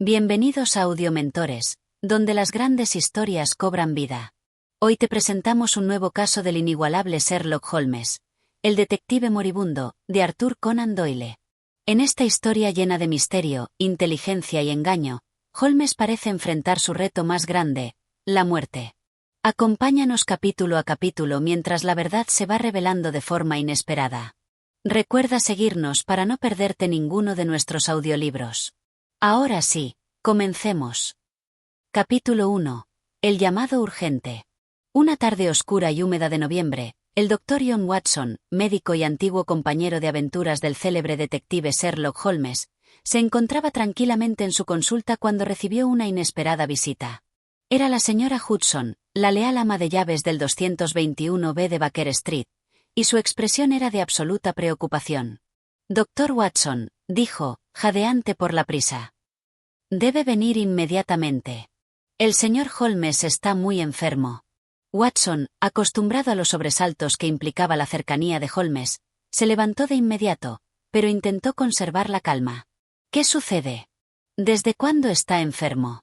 Bienvenidos a Audiomentores, donde las grandes historias cobran vida. Hoy te presentamos un nuevo caso del inigualable Sherlock Holmes, el detective moribundo, de Arthur Conan Doyle. En esta historia llena de misterio, inteligencia y engaño, Holmes parece enfrentar su reto más grande, la muerte. Acompáñanos capítulo a capítulo mientras la verdad se va revelando de forma inesperada. Recuerda seguirnos para no perderte ninguno de nuestros audiolibros. Ahora sí, comencemos. Capítulo 1. El llamado urgente. Una tarde oscura y húmeda de noviembre, el Dr. John Watson, médico y antiguo compañero de aventuras del célebre detective Sherlock Holmes, se encontraba tranquilamente en su consulta cuando recibió una inesperada visita. Era la señora Hudson, la leal ama de llaves del 221B de Baker Street, y su expresión era de absoluta preocupación. Dr. Watson, dijo, jadeante por la prisa. Debe venir inmediatamente. El señor Holmes está muy enfermo. Watson, acostumbrado a los sobresaltos que implicaba la cercanía de Holmes, se levantó de inmediato, pero intentó conservar la calma. ¿Qué sucede? ¿Desde cuándo está enfermo?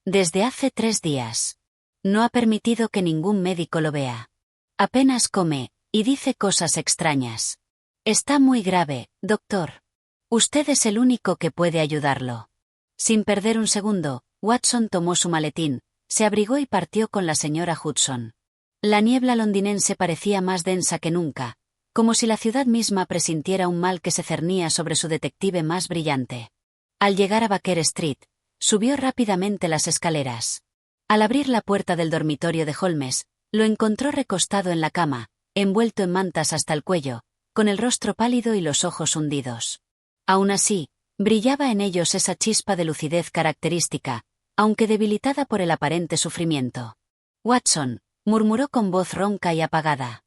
Desde hace 3 días. No ha permitido que ningún médico lo vea. Apenas come, y dice cosas extrañas. Está muy grave, doctor. Usted es el único que puede ayudarlo. Sin perder un segundo, Watson tomó su maletín, se abrigó y partió con la señora Hudson. La niebla londinense parecía más densa que nunca, como si la ciudad misma presintiera un mal que se cernía sobre su detective más brillante. Al llegar a Baker Street, subió rápidamente las escaleras. Al abrir la puerta del dormitorio de Holmes, lo encontró recostado en la cama, envuelto en mantas hasta el cuello, con el rostro pálido y los ojos hundidos. Aún así, brillaba en ellos esa chispa de lucidez característica, aunque debilitada por el aparente sufrimiento. Watson, murmuró con voz ronca y apagada.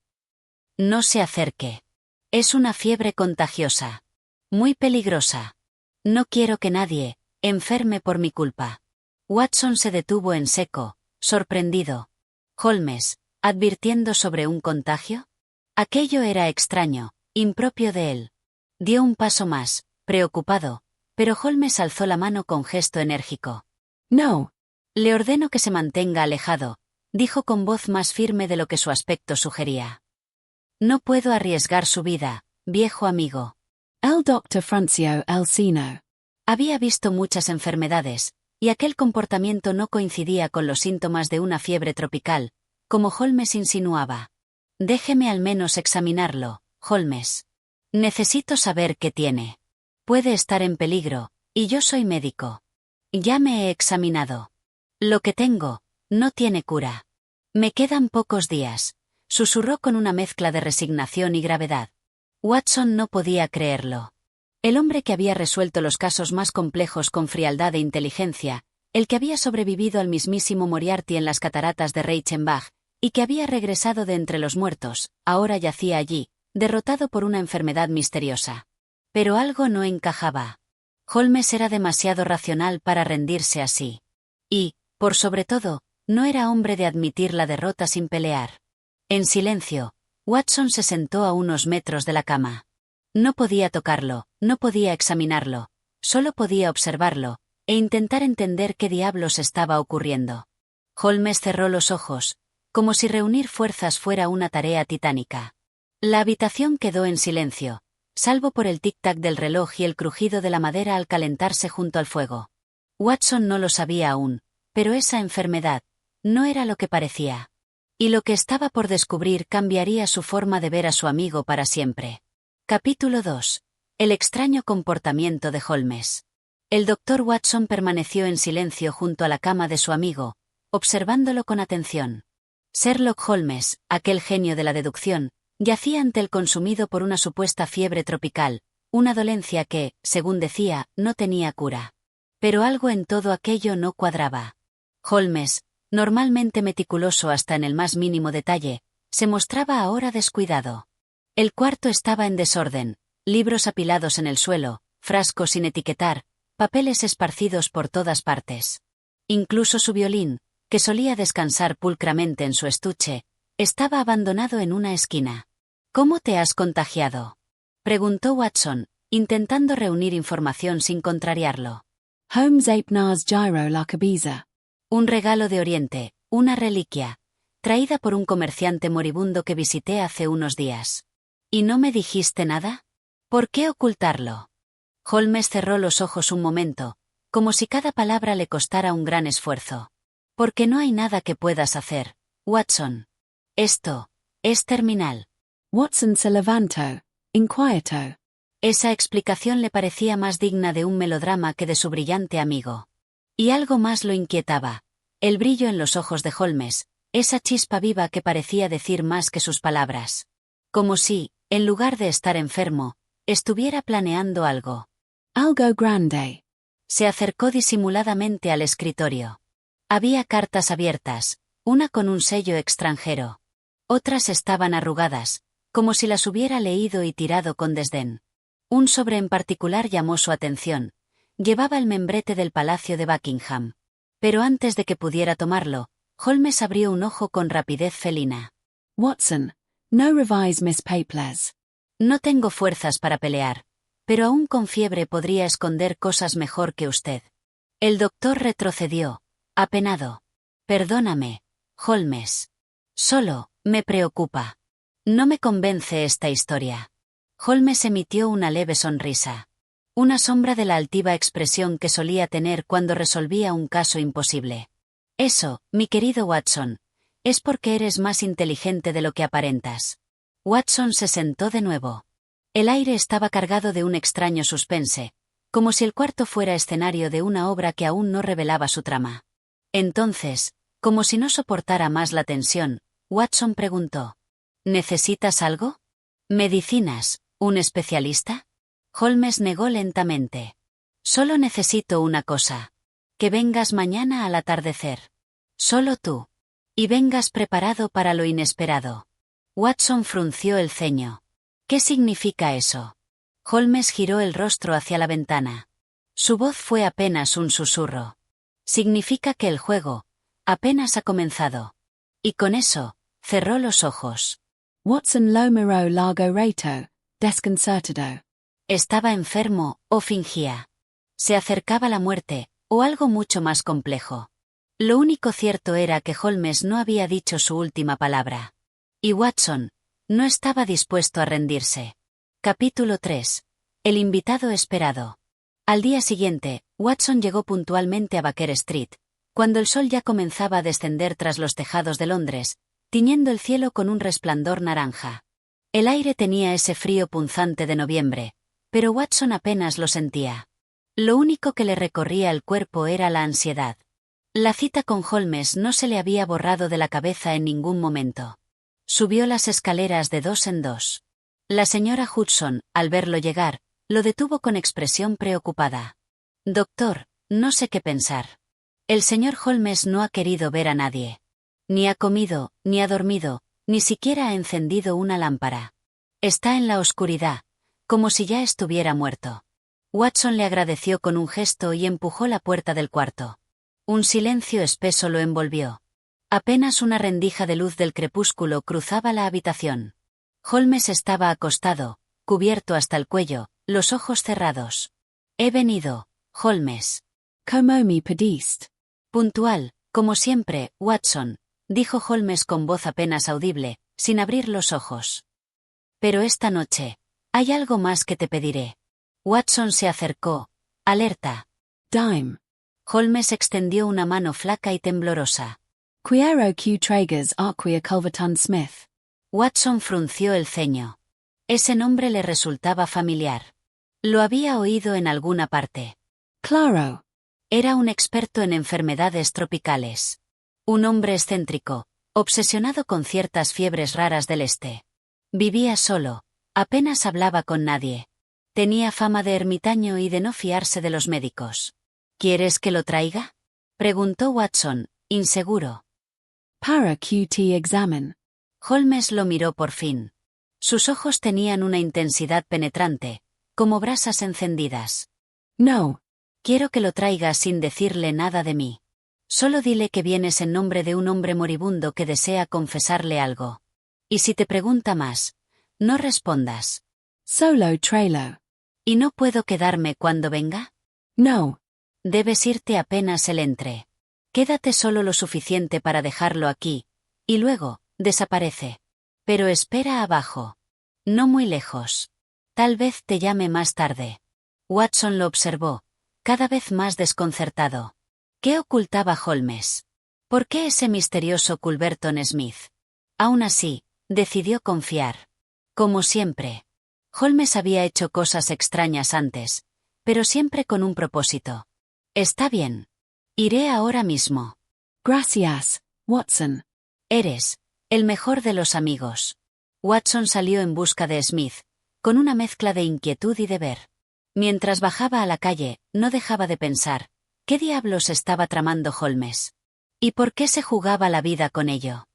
No se acerque. Es una fiebre contagiosa. Muy peligrosa. No quiero que nadie enferme por mi culpa. Watson se detuvo en seco, sorprendido. Holmes, ¿advirtiendo sobre un contagio? Aquello era extraño, impropio de él. Dio un paso más, preocupado, pero Holmes alzó la mano con gesto enérgico. No. Le ordeno que se mantenga alejado, dijo con voz más firme de lo que su aspecto sugería. No puedo arriesgar su vida, viejo amigo. El Dr. Francio Alcino. Había visto muchas enfermedades, y aquel comportamiento no coincidía con los síntomas de una fiebre tropical, como Holmes insinuaba. Déjeme al menos examinarlo, Holmes. Necesito saber qué tiene. Puede estar en peligro, y yo soy médico. Ya me he examinado. Lo que tengo, no tiene cura. Me quedan pocos días, susurró con una mezcla de resignación y gravedad. Watson no podía creerlo. El hombre que había resuelto los casos más complejos con frialdad e inteligencia, el que había sobrevivido al mismísimo Moriarty en las cataratas de Reichenbach, y que había regresado de entre los muertos, ahora yacía allí, derrotado por una enfermedad misteriosa. Pero algo no encajaba. Holmes era demasiado racional para rendirse así. Y, por sobre todo, no era hombre de admitir la derrota sin pelear. En silencio, Watson se sentó a unos metros de la cama. No podía tocarlo, no podía examinarlo, solo podía observarlo, e intentar entender qué diablos estaba ocurriendo. Holmes cerró los ojos, como si reunir fuerzas fuera una tarea titánica. La habitación quedó en silencio, salvo por el tic-tac del reloj y el crujido de la madera al calentarse junto al fuego. Watson no lo sabía aún, pero esa enfermedad no era lo que parecía. Y lo que estaba por descubrir cambiaría su forma de ver a su amigo para siempre. Capítulo 2. El extraño comportamiento de Holmes. El Dr. Watson permaneció en silencio junto a la cama de su amigo, observándolo con atención. Sherlock Holmes, aquel genio de la deducción, yacía ante el consumido por una supuesta fiebre tropical, una dolencia que, según decía, no tenía cura. Pero algo en todo aquello no cuadraba. Holmes, normalmente meticuloso hasta en el más mínimo detalle, se mostraba ahora descuidado. El cuarto estaba en desorden, libros apilados en el suelo, frascos sin etiquetar, papeles esparcidos por todas partes. Incluso su violín, que solía descansar pulcramente en su estuche, estaba abandonado en una esquina. ¿Cómo te has contagiado?, preguntó Watson, intentando reunir información sin contrariarlo. Holmes Apnars Gyro Larcabiza. Un regalo de Oriente, una reliquia, traída por un comerciante moribundo que visité hace unos días. ¿Y no me dijiste nada? ¿Por qué ocultarlo? Holmes cerró los ojos un momento, como si cada palabra le costara un gran esfuerzo. Porque no hay nada que puedas hacer, Watson. Esto es terminal. Watson se levantó, inquieto. Esa explicación le parecía más digna de un melodrama que de su brillante amigo. Y algo más lo inquietaba. El brillo en los ojos de Holmes, esa chispa viva que parecía decir más que sus palabras. Como si, en lugar de estar enfermo, estuviera planeando algo. Algo grande. Se acercó disimuladamente al escritorio. Había cartas abiertas, una con un sello extranjero. Otras estaban arrugadas, como si las hubiera leído y tirado con desdén. Un sobre en particular llamó su atención. Llevaba el membrete del Palacio de Buckingham. Pero antes de que pudiera tomarlo, Holmes abrió un ojo con rapidez felina. Watson, no revise mis papeles. No tengo fuerzas para pelear, pero aún con fiebre podría esconder cosas mejor que usted. El doctor retrocedió, apenado. Perdóname, Holmes. Solo, me preocupa. No me convence esta historia. Holmes emitió una leve sonrisa. Una sombra de la altiva expresión que solía tener cuando resolvía un caso imposible. Eso, mi querido Watson, es porque eres más inteligente de lo que aparentas. Watson se sentó de nuevo. El aire estaba cargado de un extraño suspense, como si el cuarto fuera escenario de una obra que aún no revelaba su trama. Entonces, como si no soportara más la tensión, Watson preguntó: ¿necesitas algo? ¿Medicinas? ¿Un especialista? Holmes negó lentamente. Solo necesito una cosa. Que vengas mañana al atardecer. Solo tú. Y vengas preparado para lo inesperado. Watson frunció el ceño. ¿Qué significa eso? Holmes giró el rostro hacia la ventana. Su voz fue apenas un susurro. Significa que el juego apenas ha comenzado. Y con eso, cerró los ojos. Watson lo miró largo rato, desconcertado. Estaba enfermo, o fingía. Se acercaba la muerte, o algo mucho más complejo. Lo único cierto era que Holmes no había dicho su última palabra. Y Watson no estaba dispuesto a rendirse. Capítulo 3. El invitado esperado. Al día siguiente, Watson llegó puntualmente a Baker Street, cuando el sol ya comenzaba a descender tras los tejados de Londres, tiñendo el cielo con un resplandor naranja. El aire tenía ese frío punzante de noviembre, pero Watson apenas lo sentía. Lo único que le recorría el cuerpo era la ansiedad. La cita con Holmes no se le había borrado de la cabeza en ningún momento. Subió las escaleras de dos en dos. La señora Hudson, al verlo llegar, lo detuvo con expresión preocupada. Doctor, no sé qué pensar. El señor Holmes no ha querido ver a nadie. Ni ha comido, ni ha dormido, ni siquiera ha encendido una lámpara. Está en la oscuridad, como si ya estuviera muerto. Watson le agradeció con un gesto y empujó la puerta del cuarto. Un silencio espeso lo envolvió. Apenas una rendija de luz del crepúsculo cruzaba la habitación. Holmes estaba acostado, cubierto hasta el cuello, los ojos cerrados. He venido, Holmes. Como me pediste. Puntual, como siempre, Watson, dijo Holmes con voz apenas audible, sin abrir los ojos. Pero esta noche, hay algo más que te pediré. Watson se acercó, alerta. Dime. Holmes extendió una mano flaca y temblorosa. Quiero que traigas aquí a Culverton Smith. Watson frunció el ceño. Ese nombre le resultaba familiar. Lo había oído en alguna parte. Claro. Era un experto en enfermedades tropicales. Un hombre excéntrico, obsesionado con ciertas fiebres raras del este. Vivía solo, apenas hablaba con nadie. Tenía fama de ermitaño y de no fiarse de los médicos. ¿Quieres que lo traiga? Preguntó Watson, inseguro. Para QT examen. Holmes lo miró por fin. Sus ojos tenían una intensidad penetrante, como brasas encendidas. No. Quiero que lo traigas sin decirle nada de mí. Solo dile que vienes en nombre de un hombre moribundo que desea confesarle algo. Y si te pregunta más, no respondas. Solo trailer. ¿Y no puedo quedarme cuando venga? No. Debes irte apenas él entre. Quédate solo lo suficiente para dejarlo aquí, y luego, desaparece. Pero espera abajo. No muy lejos. Tal vez te llame más tarde. Watson lo observó, cada vez más desconcertado. ¿Qué ocultaba Holmes? ¿Por qué ese misterioso Culberton Smith? Aún así, decidió confiar. Como siempre. Holmes había hecho cosas extrañas antes, pero siempre con un propósito. Está bien. Iré ahora mismo. Gracias, Watson. Eres el mejor de los amigos. Watson salió en busca de Smith, con una mezcla de inquietud y deber. Mientras bajaba a la calle, no dejaba de pensar, ¿qué diablos estaba tramando Holmes? ¿Y por qué se jugaba la vida con ello?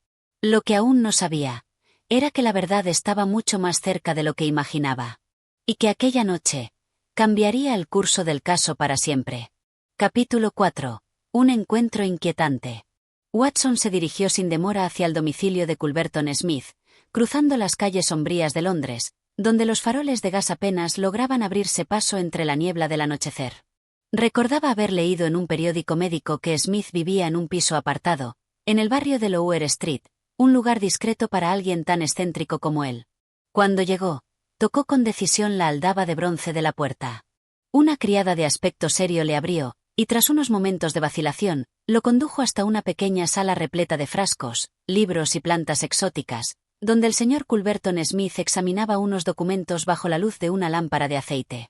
Lo que aún no sabía, era que la verdad estaba mucho más cerca de lo que imaginaba. Y que aquella noche, cambiaría el curso del caso para siempre. Capítulo 4. Un encuentro inquietante. Watson se dirigió sin demora hacia el domicilio de Culberton Smith, cruzando las calles sombrías de Londres, donde los faroles de gas apenas lograban abrirse paso entre la niebla del anochecer. Recordaba haber leído en un periódico médico que Smith vivía en un piso apartado, en el barrio de Lower Street, un lugar discreto para alguien tan excéntrico como él. Cuando llegó, tocó con decisión la aldaba de bronce de la puerta. Una criada de aspecto serio le abrió, y tras unos momentos de vacilación, lo condujo hasta una pequeña sala repleta de frascos, libros y plantas exóticas, donde el señor Culberton Smith examinaba unos documentos bajo la luz de una lámpara de aceite.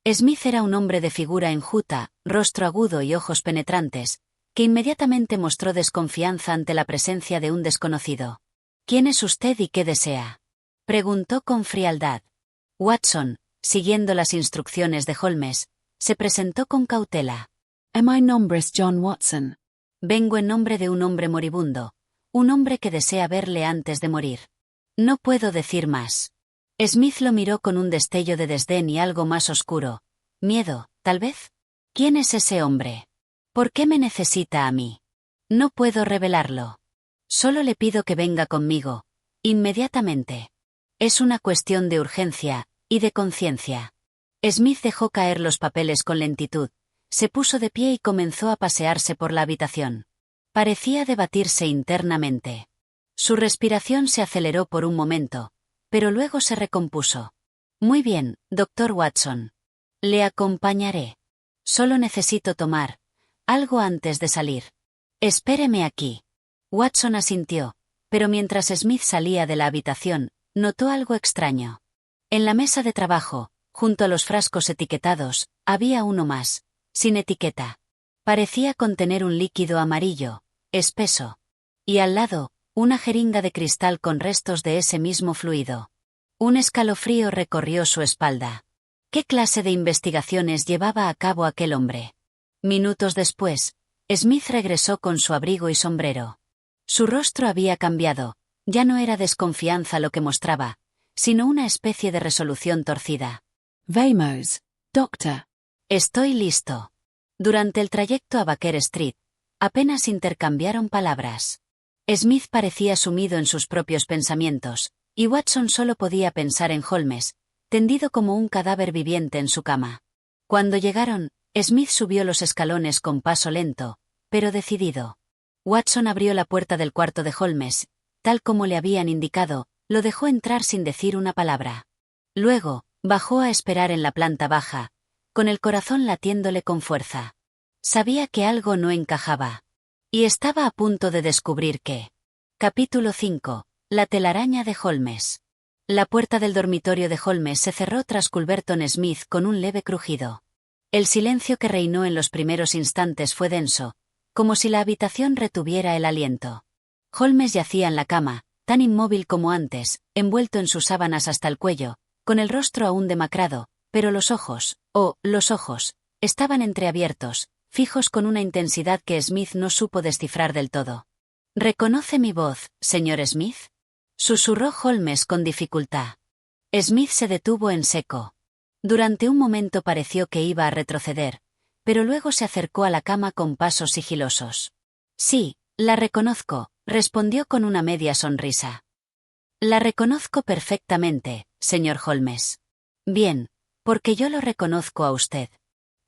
Smith era un hombre de figura enjuta, rostro agudo y ojos penetrantes, que inmediatamente mostró desconfianza ante la presencia de un desconocido. ¿Quién es usted y qué desea?, preguntó con frialdad. Watson, siguiendo las instrucciones de Holmes, se presentó con cautela. My nombre es John Watson. Vengo en nombre de un hombre moribundo, un hombre que desea verle antes de morir. No puedo decir más. Smith lo miró con un destello de desdén y algo más oscuro. Miedo, tal vez. ¿Quién es ese hombre? ¿Por qué me necesita a mí? No puedo revelarlo. Solo le pido que venga conmigo, inmediatamente. Es una cuestión de urgencia, y de conciencia. Smith dejó caer los papeles con lentitud, se puso de pie y comenzó a pasearse por la habitación. Parecía debatirse internamente. Su respiración se aceleró por un momento, pero luego se recompuso. Muy bien, doctor Watson. Le acompañaré. Solo necesito tomar algo antes de salir. Espéreme aquí. Watson asintió, pero mientras Smith salía de la habitación, notó algo extraño. En la mesa de trabajo, junto a los frascos etiquetados, había uno más, sin etiqueta. Parecía contener un líquido amarillo, espeso. Y al lado, una jeringa de cristal con restos de ese mismo fluido. Un escalofrío recorrió su espalda. ¿Qué clase de investigaciones llevaba a cabo aquel hombre? Minutos después, Smith regresó con su abrigo y sombrero. Su rostro había cambiado, ya no era desconfianza lo que mostraba, sino una especie de resolución torcida. Vamos, doctor. Estoy listo. Durante el trayecto a Baker Street, apenas intercambiaron palabras. Smith parecía sumido en sus propios pensamientos, y Watson solo podía pensar en Holmes, tendido como un cadáver viviente en su cama. Cuando llegaron, Smith subió los escalones con paso lento, pero decidido. Watson abrió la puerta del cuarto de Holmes, tal como le habían indicado, lo dejó entrar sin decir una palabra. Luego, bajó a esperar en la planta baja, con el corazón latiéndole con fuerza. Sabía que algo no encajaba. Y estaba a punto de descubrir que. Capítulo 5. La telaraña de Holmes. La puerta del dormitorio de Holmes se cerró tras Culberton Smith con un leve crujido. El silencio que reinó en los primeros instantes fue denso, como si la habitación retuviera el aliento. Holmes yacía en la cama, tan inmóvil como antes, envuelto en sus sábanas hasta el cuello, con el rostro aún demacrado, pero los ojos, los ojos, estaban entreabiertos, fijos con una intensidad que Smith no supo descifrar del todo. ¿Reconoce mi voz, señor Smith?, susurró Holmes con dificultad. Smith se detuvo en seco. Durante un momento pareció que iba a retroceder, pero luego se acercó a la cama con pasos sigilosos. Sí, la reconozco, respondió con una media sonrisa. La reconozco perfectamente, señor Holmes. Bien, porque yo lo reconozco a usted.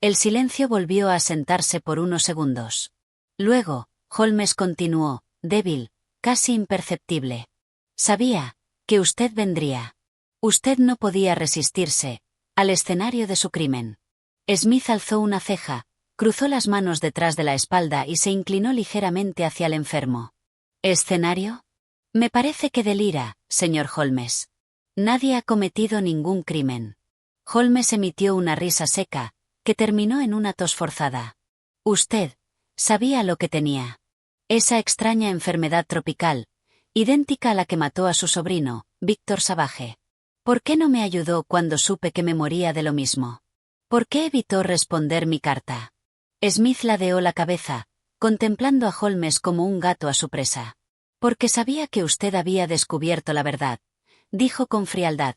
El silencio volvió a asentarse por unos segundos. Luego, Holmes continuó, débil, casi imperceptible. Sabía que usted vendría. Usted no podía resistirse al escenario de su crimen. Smith alzó una ceja, cruzó las manos detrás de la espalda y se inclinó ligeramente hacia el enfermo. ¿Escenario? Me parece que delira, señor Holmes. Nadie ha cometido ningún crimen. Holmes emitió una risa seca, que terminó en una tos forzada. Usted sabía lo que tenía. Esa extraña enfermedad tropical, idéntica a la que mató a su sobrino, Víctor Savage. ¿Por qué no me ayudó cuando supe que me moría de lo mismo? ¿Por qué evitó responder mi carta? Smith ladeó la cabeza, contemplando a Holmes como un gato a su presa. Porque sabía que usted había descubierto la verdad, dijo con frialdad.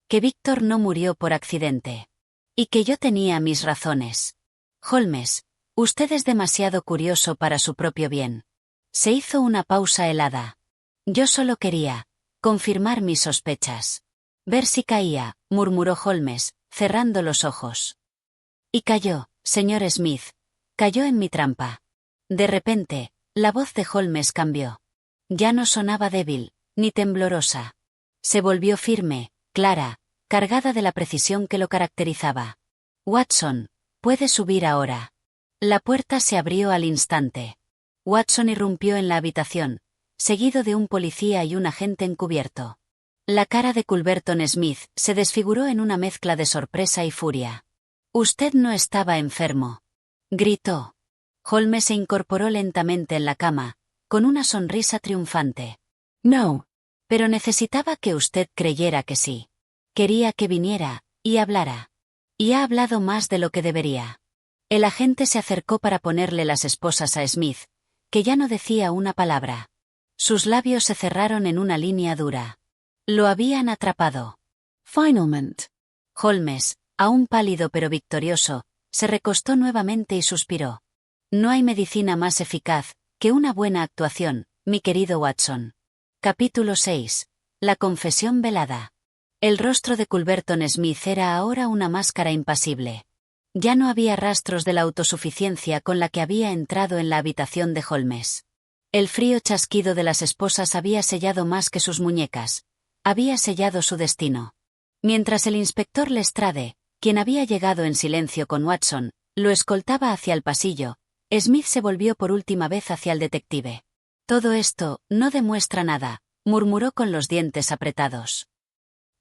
Que Víctor no murió por accidente. Y que yo tenía mis razones. Holmes, usted es demasiado curioso para su propio bien. Se hizo una pausa helada. Yo solo quería confirmar mis sospechas. Ver si caía, murmuró Holmes, cerrando los ojos. Y cayó, señor Smith. Cayó en mi trampa. De repente, la voz de Holmes cambió. Ya no sonaba débil, ni temblorosa. Se volvió firme, clara, cargada de la precisión que lo caracterizaba. Watson, puede subir ahora. La puerta se abrió al instante. Watson irrumpió en la habitación, seguido de un policía y un agente encubierto. La cara de Culberton Smith se desfiguró en una mezcla de sorpresa y furia. «Usted no estaba enfermo», gritó. Holmes se incorporó lentamente en la cama, con una sonrisa triunfante. No. Pero necesitaba que usted creyera que sí. Quería que viniera y hablara. Y ha hablado más de lo que debería. El agente se acercó para ponerle las esposas a Smith, que ya no decía una palabra. Sus labios se cerraron en una línea dura. Lo habían atrapado. Finalmente. Holmes, aún pálido pero victorioso, se recostó nuevamente y suspiró. No hay medicina más eficaz que una buena actuación, mi querido Watson. Capítulo 6. La confesión velada. El rostro de Culberton Smith era ahora una máscara impasible. Ya no había rastros de la autosuficiencia con la que había entrado en la habitación de Holmes. El frío chasquido de las esposas había sellado más que sus muñecas. Había sellado su destino. Mientras el inspector Lestrade, quien había llegado en silencio con Watson, lo escoltaba hacia el pasillo, Smith se volvió por última vez hacia el detective. Todo esto no demuestra nada, murmuró con los dientes apretados.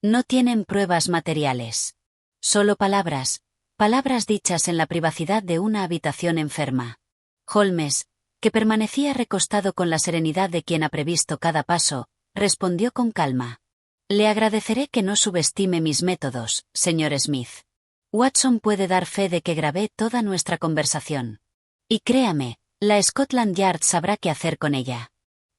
No tienen pruebas materiales. Solo palabras dichas en la privacidad de una habitación enferma. Holmes, que permanecía recostado con la serenidad de quien ha previsto cada paso, respondió con calma. Le agradeceré que no subestime mis métodos, señor Smith. Watson puede dar fe de que grabé toda nuestra conversación. Y créame, la Scotland Yard sabrá qué hacer con ella.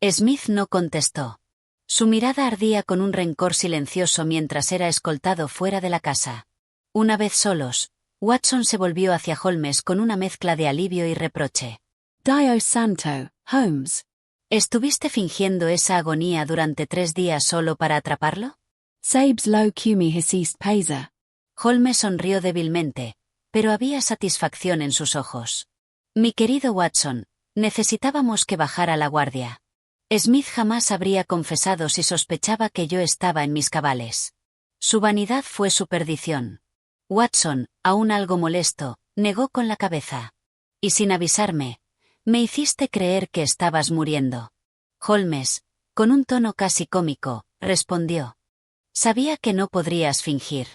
Smith no contestó. Su mirada ardía con un rencor silencioso mientras era escoltado fuera de la casa. Una vez solos, Watson se volvió hacia Holmes con una mezcla de alivio y reproche. Dio santo, Holmes. ¿Estuviste fingiendo esa agonía durante 3 días solo para atraparlo? Sabes lo que me hiciste pasar. Holmes sonrió débilmente, pero había satisfacción en sus ojos. Mi querido Watson, necesitábamos que bajara la guardia. Smith jamás habría confesado si sospechaba que yo estaba en mis cabales. Su vanidad fue su perdición. Watson, aún algo molesto, negó con la cabeza. Y sin avisarme, me hiciste creer que estabas muriendo. Holmes, con un tono casi cómico, respondió. Sabía que no podrías fingir.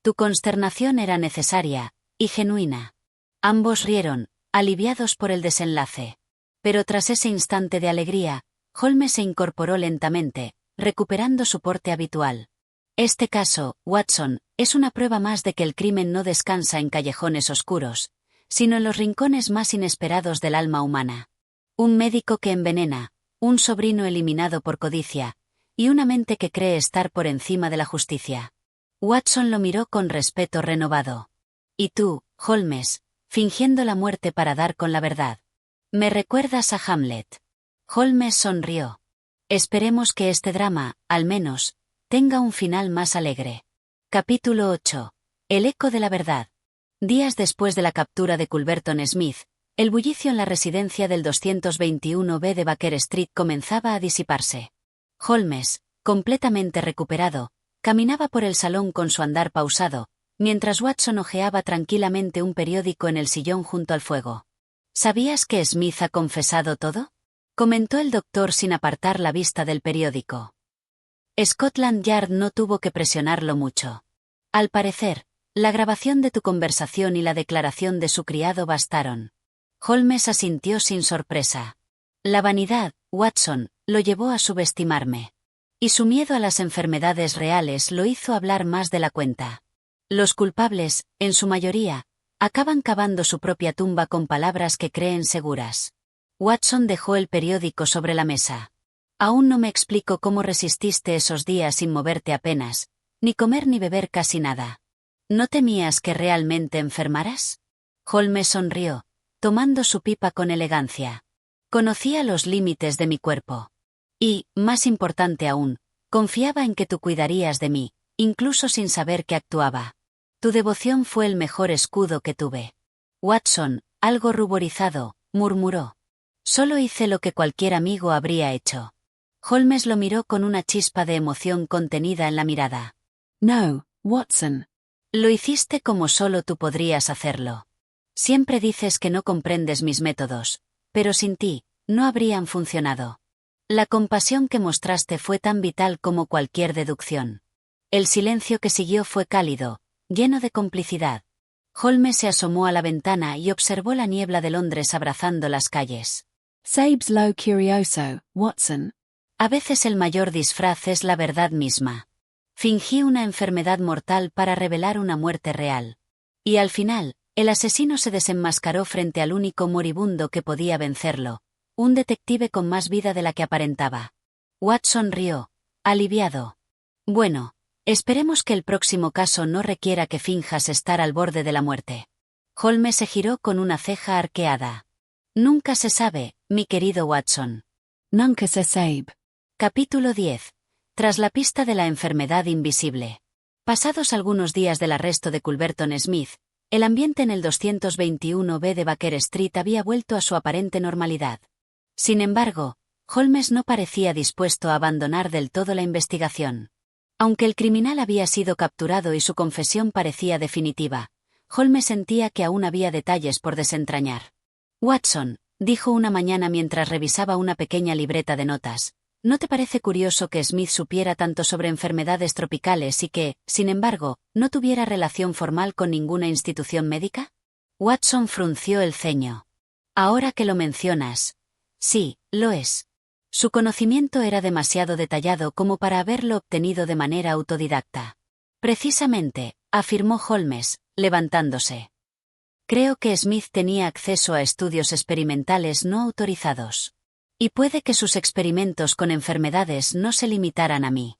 Tu consternación era necesaria, y genuina. Ambos rieron, aliviados por el desenlace. Pero tras ese instante de alegría, Holmes se incorporó lentamente, recuperando su porte habitual. Este caso, Watson, es una prueba más de que el crimen no descansa en callejones oscuros, sino en los rincones más inesperados del alma humana. Un médico que envenena, un sobrino eliminado por codicia, y una mente que cree estar por encima de la justicia. Watson lo miró con respeto renovado. Y tú, Holmes, fingiendo la muerte para dar con la verdad. Me recuerdas a Hamlet. Holmes sonrió. Esperemos que este drama, al menos, tenga un final más alegre. Capítulo 8. El eco de la verdad. Días después de la captura de Culberton Smith, el bullicio en la residencia del 221B de Baker Street comenzaba a disiparse. Holmes, completamente recuperado, caminaba por el salón con su andar pausado, mientras Watson hojeaba tranquilamente un periódico en el sillón junto al fuego. ¿Sabías que Smith ha confesado todo?, comentó el doctor sin apartar la vista del periódico. Scotland Yard no tuvo que presionarlo mucho. Al parecer, la grabación de tu conversación y la declaración de su criado bastaron. Holmes asintió sin sorpresa. La vanidad, Watson, lo llevó a subestimarme. Y su miedo a las enfermedades reales lo hizo hablar más de la cuenta. Los culpables, en su mayoría, acaban cavando su propia tumba con palabras que creen seguras. Watson dejó el periódico sobre la mesa. Aún no me explico cómo resististe esos días sin moverte apenas, ni comer ni beber casi nada. ¿No temías que realmente enfermaras? Holmes sonrió, tomando su pipa con elegancia. Conocía los límites de mi cuerpo. Y, más importante aún, confiaba en que tú cuidarías de mí, incluso sin saber que actuaba. Tu devoción fue el mejor escudo que tuve. Watson, algo ruborizado, murmuró. Solo hice lo que cualquier amigo habría hecho. Holmes lo miró con una chispa de emoción contenida en la mirada. No, Watson. Lo hiciste como solo tú podrías hacerlo. Siempre dices que no comprendes mis métodos, pero sin ti, no habrían funcionado. La compasión que mostraste fue tan vital como cualquier deducción. El silencio que siguió fue cálido, lleno de complicidad. Holmes se asomó a la ventana y observó la niebla de Londres abrazando las calles. Sabes lo curioso, Watson. A veces el mayor disfraz es la verdad misma. Fingí una enfermedad mortal para revelar una muerte real. Y al final, el asesino se desenmascaró frente al único moribundo que podía vencerlo, un detective con más vida de la que aparentaba. Watson rió, aliviado. Bueno, esperemos que el próximo caso no requiera que finjas estar al borde de la muerte. Holmes se giró con una ceja arqueada. Nunca se sabe, mi querido Watson. Nunca se sabe. Capítulo 10. Tras la pista de la enfermedad invisible. Pasados algunos días del arresto de Culberton Smith, el ambiente en el 221B de Baker Street había vuelto a su aparente normalidad. Sin embargo, Holmes no parecía dispuesto a abandonar del todo la investigación. Aunque el criminal había sido capturado y su confesión parecía definitiva, Holmes sentía que aún había detalles por desentrañar. Watson, dijo una mañana mientras revisaba una pequeña libreta de notas, ¿no te parece curioso que Smith supiera tanto sobre enfermedades tropicales y que, sin embargo, no tuviera relación formal con ninguna institución médica? Watson frunció el ceño. Ahora que lo mencionas. Sí, lo es. Su conocimiento era demasiado detallado como para haberlo obtenido de manera autodidacta. Precisamente, afirmó Holmes, levantándose. Creo que Smith tenía acceso a estudios experimentales no autorizados. Y puede que sus experimentos con enfermedades no se limitaran a mí.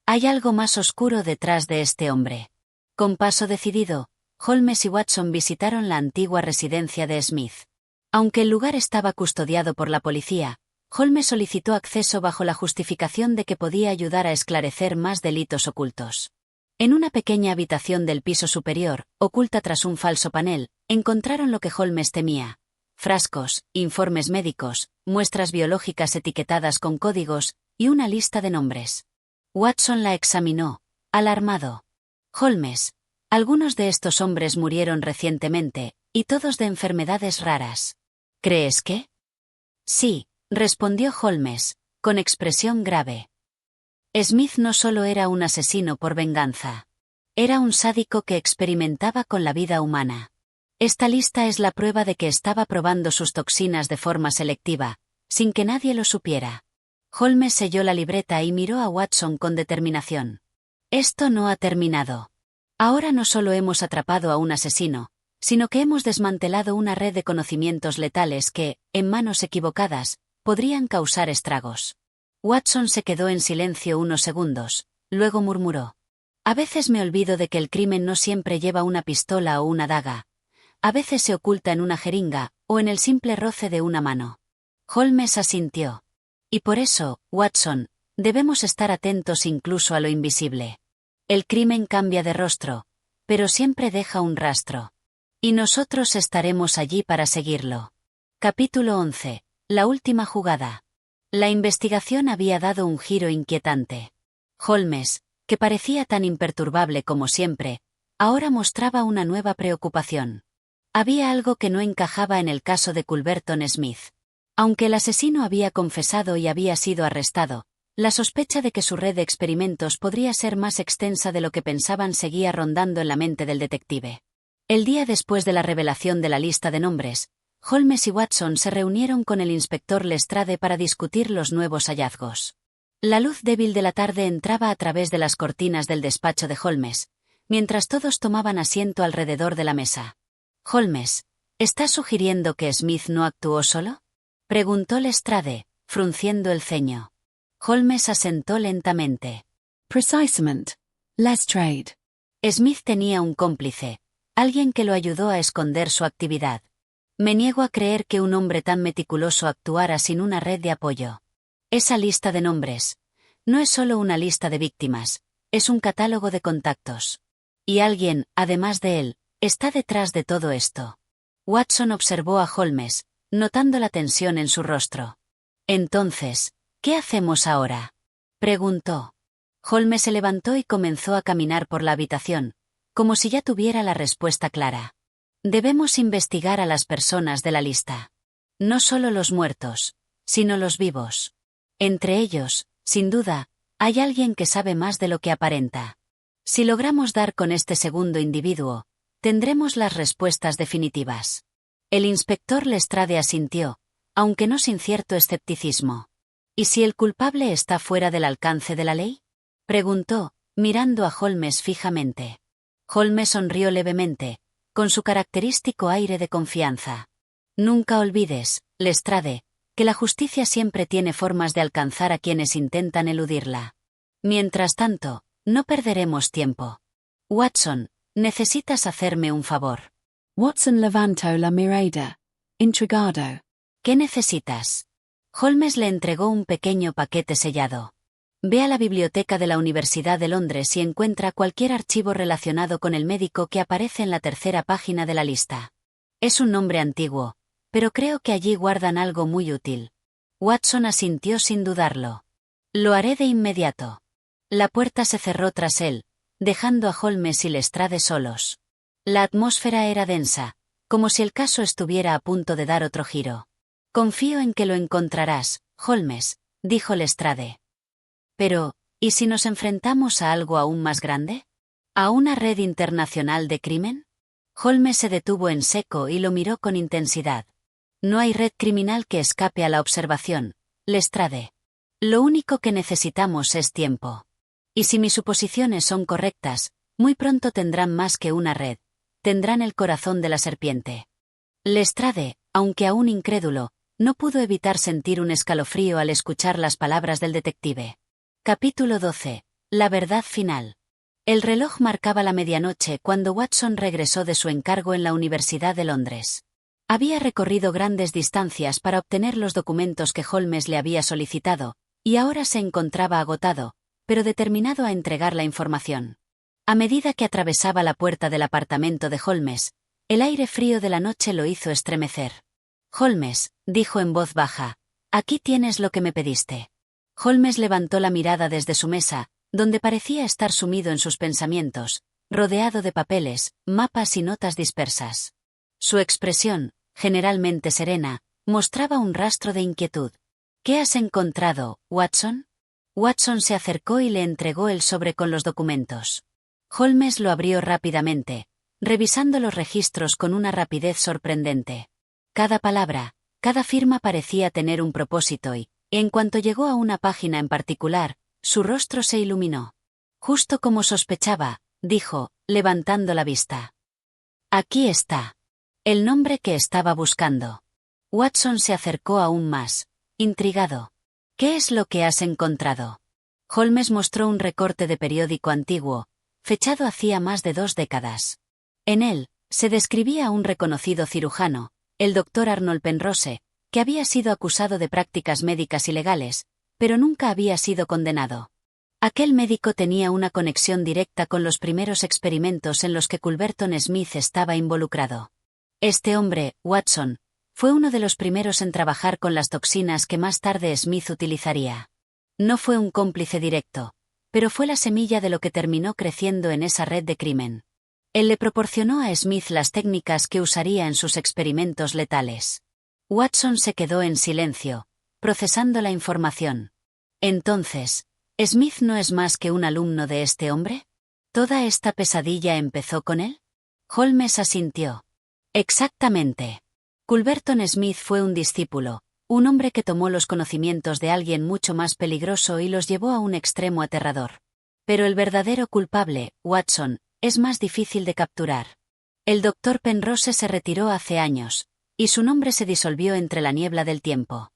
Hay algo más oscuro detrás de este hombre. Con paso decidido, Holmes y Watson visitaron la antigua residencia de Smith. Aunque el lugar estaba custodiado por la policía, Holmes solicitó acceso bajo la justificación de que podía ayudar a esclarecer más delitos ocultos. En una pequeña habitación del piso superior, oculta tras un falso panel, encontraron lo que Holmes temía. Frascos, informes médicos, muestras biológicas etiquetadas con códigos, y una lista de nombres. Watson la examinó, alarmado. Holmes, algunos de estos hombres murieron recientemente, y todos de enfermedades raras. ¿Crees que? Sí, respondió Holmes, con expresión grave. Smith no solo era un asesino por venganza. Era un sádico que experimentaba con la vida humana. Esta lista es la prueba de que estaba probando sus toxinas de forma selectiva, sin que nadie lo supiera. Holmes selló la libreta y miró a Watson con determinación. Esto no ha terminado. Ahora no solo hemos atrapado a un asesino, sino que hemos desmantelado una red de conocimientos letales que, en manos equivocadas, podrían causar estragos. Watson se quedó en silencio unos segundos, luego murmuró. A veces me olvido de que el crimen no siempre lleva una pistola o una daga. A veces se oculta en una jeringa, o en el simple roce de una mano. Holmes asintió. Y por eso, Watson, debemos estar atentos incluso a lo invisible. El crimen cambia de rostro, pero siempre deja un rastro. Y nosotros estaremos allí para seguirlo. Capítulo 11. La última jugada. La investigación había dado un giro inquietante. Holmes, que parecía tan imperturbable como siempre, ahora mostraba una nueva preocupación. Había algo que no encajaba en el caso de Culberton Smith. Aunque el asesino había confesado y había sido arrestado, la sospecha de que su red de experimentos podría ser más extensa de lo que pensaban seguía rondando en la mente del detective. El día después de la revelación de la lista de nombres, Holmes y Watson se reunieron con el inspector Lestrade para discutir los nuevos hallazgos. La luz débil de la tarde entraba a través de las cortinas del despacho de Holmes, mientras todos tomaban asiento alrededor de la mesa. Holmes, ¿estás sugiriendo que Smith no actuó solo?, preguntó Lestrade, frunciendo el ceño. Holmes asentó lentamente. Precisamente, Lestrade. Smith tenía un cómplice, alguien que lo ayudó a esconder su actividad. Me niego a creer que un hombre tan meticuloso actuara sin una red de apoyo. Esa lista de nombres no es solo una lista de víctimas, es un catálogo de contactos. Y alguien, además de él, está detrás de todo esto. Watson observó a Holmes, notando la tensión en su rostro. Entonces, ¿qué hacemos ahora?, preguntó. Holmes se levantó y comenzó a caminar por la habitación, como si ya tuviera la respuesta clara. Debemos investigar a las personas de la lista. No solo los muertos, sino los vivos. Entre ellos, sin duda, hay alguien que sabe más de lo que aparenta. Si logramos dar con este segundo individuo, tendremos las respuestas definitivas. El inspector Lestrade asintió, aunque no sin cierto escepticismo. ¿Y si el culpable está fuera del alcance de la ley?, preguntó, mirando a Holmes fijamente. Holmes sonrió levemente, con su característico aire de confianza. Nunca olvides, Lestrade, que la justicia siempre tiene formas de alcanzar a quienes intentan eludirla. Mientras tanto, no perderemos tiempo. Watson, necesitas hacerme un favor. Watson levantó la mirada, intrigado. ¿Qué necesitas? Holmes le entregó un pequeño paquete sellado. Ve a la biblioteca de la Universidad de Londres y encuentra cualquier archivo relacionado con el médico que aparece en la tercera página de la lista. Es un nombre antiguo, pero creo que allí guardan algo muy útil. Watson asintió sin dudarlo. Lo haré de inmediato. La puerta se cerró tras él, dejando a Holmes y Lestrade solos. La atmósfera era densa, como si el caso estuviera a punto de dar otro giro. Confío en que lo encontrarás, Holmes, dijo Lestrade. Pero, ¿y si nos enfrentamos a algo aún más grande? ¿A una red internacional de crimen? Holmes se detuvo en seco y lo miró con intensidad. No hay red criminal que escape a la observación, Lestrade. Lo único que necesitamos es tiempo. Y si mis suposiciones son correctas, muy pronto tendrán más que una red. Tendrán el corazón de la serpiente. Lestrade, aunque aún incrédulo, no pudo evitar sentir un escalofrío al escuchar las palabras del detective. Capítulo 12. La verdad final. El reloj marcaba la medianoche cuando Watson regresó de su encargo en la Universidad de Londres. Había recorrido grandes distancias para obtener los documentos que Holmes le había solicitado, y ahora se encontraba agotado, pero determinado a entregar la información. A medida que atravesaba la puerta del apartamento de Holmes, el aire frío de la noche lo hizo estremecer. Holmes, dijo en voz baja, aquí tienes lo que me pediste. Holmes levantó la mirada desde su mesa, donde parecía estar sumido en sus pensamientos, rodeado de papeles, mapas y notas dispersas. Su expresión, generalmente serena, mostraba un rastro de inquietud. ¿Qué has encontrado, Watson? Watson se acercó y le entregó el sobre con los documentos. Holmes lo abrió rápidamente, revisando los registros con una rapidez sorprendente. Cada palabra, cada firma parecía tener un propósito y, en cuanto llegó a una página en particular, su rostro se iluminó. Justo como sospechaba, dijo, levantando la vista. Aquí está. El nombre que estaba buscando. Watson se acercó aún más, intrigado. ¿Qué es lo que has encontrado? Holmes mostró un recorte de periódico antiguo, fechado hacía más de 2 décadas. En él, se describía a un reconocido cirujano, el Dr. Arnold Penrose, que había sido acusado de prácticas médicas ilegales, pero nunca había sido condenado. Aquel médico tenía una conexión directa con los primeros experimentos en los que Culberton Smith estaba involucrado. Este hombre, Watson, fue uno de los primeros en trabajar con las toxinas que más tarde Smith utilizaría. No fue un cómplice directo, pero fue la semilla de lo que terminó creciendo en esa red de crimen. Él le proporcionó a Smith las técnicas que usaría en sus experimentos letales. Watson se quedó en silencio, procesando la información. Entonces, ¿Smith no es más que un alumno de este hombre? ¿Toda esta pesadilla empezó con él? Holmes asintió. Exactamente. Culberton Smith fue un discípulo, un hombre que tomó los conocimientos de alguien mucho más peligroso y los llevó a un extremo aterrador. Pero el verdadero culpable, Watson, es más difícil de capturar. El Dr. Penrose se retiró hace años, y su nombre se disolvió entre la niebla del tiempo.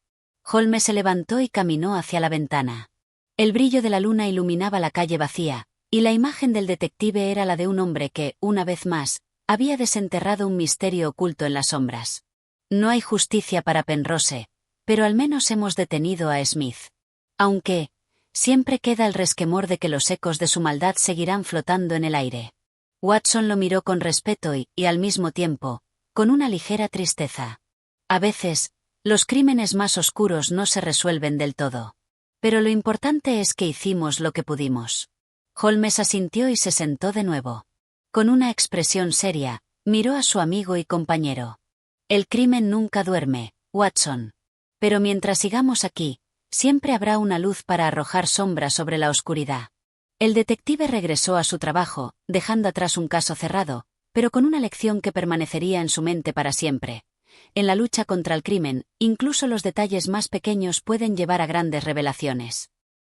Holmes se levantó y caminó hacia la ventana. El brillo de la luna iluminaba la calle vacía, y la imagen del detective era la de un hombre que, una vez más, había desenterrado un misterio oculto en las sombras. No hay justicia para Penrose, pero al menos hemos detenido a Smith. Aunque, siempre queda el resquemor de que los ecos de su maldad seguirán flotando en el aire. Watson lo miró con respeto y, al mismo tiempo, con una ligera tristeza. A veces, los crímenes más oscuros no se resuelven del todo. Pero lo importante es que hicimos lo que pudimos. Holmes asintió y se sentó de nuevo. Con una expresión seria, miró a su amigo y compañero. El crimen nunca duerme, Watson. Pero mientras sigamos aquí, siempre habrá una luz para arrojar sombra sobre la oscuridad. El detective regresó a su trabajo, dejando atrás un caso cerrado, pero con una lección que permanecería en su mente para siempre. En la lucha contra el crimen, incluso los detalles más pequeños pueden llevar a grandes revelaciones.